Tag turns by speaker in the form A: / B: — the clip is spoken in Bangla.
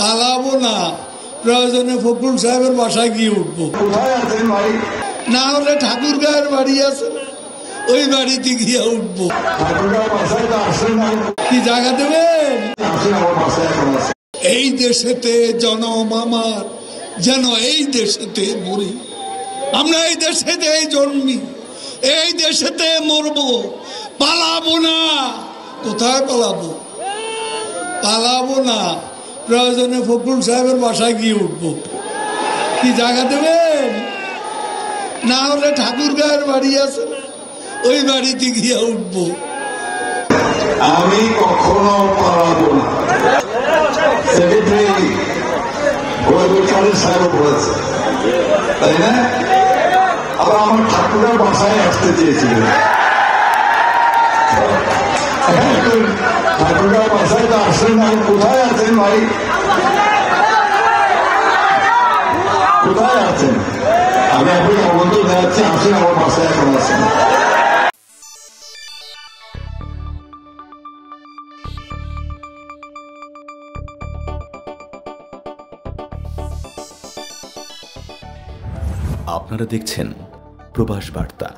A: পালাবো না, প্রয়োজনে ফখরুল সাহেবের বাসায় গিয়ে উঠবো। না হলে ঠাকুরগাঁয়ের বাড়ি আছে না, ওই বাড়িতে গিয়ে উঠবো। কি জায়গা দেবেন? এই দেশেতে জনম আমার, যেন এই দেশেতে মরি। আমরা এই দেশেতে জন্মি, এই দেশেতে মরবো। পালাবো না। কোথায় পালাবো? পালাবো না, প্রয়োজনে ফখরুল সাহেবের বাসায় গিয়ে উঠবো। কি জায়গা দেবেন? না হলে ঠাকুরগাঁয়ের বাড়ি আছে না, ওই বাড়িতে গিয়ে উঠবো।
B: আমি কখনো পালাবো না। বলেছে, তাই না? আবার আমার ঠাকুরের বাসায় আসতে চেয়েছিলেন। ঠাকুরের বাসায় তো আসলেন না। কোথায় আছেন ভাই? কোথায় আছেন? আমি আপনাকে আমন্ত্রণ জানাচ্ছি, আসেন আমার বাসায় এখন আছেন।
C: আপনারা দেখছেন প্রবাস বার্তা।